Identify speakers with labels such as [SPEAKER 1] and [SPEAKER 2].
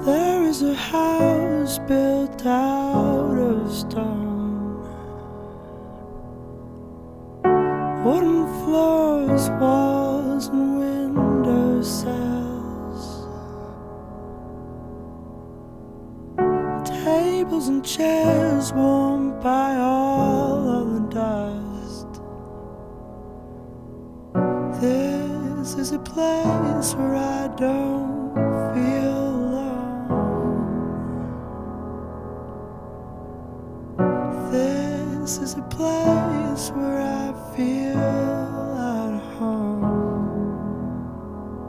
[SPEAKER 1] There is a house built out of stone, wooden floors, walls and window sills, tables and chairs warmed by all of the dust. This is a place where I don't feel alone. This is a place where I feel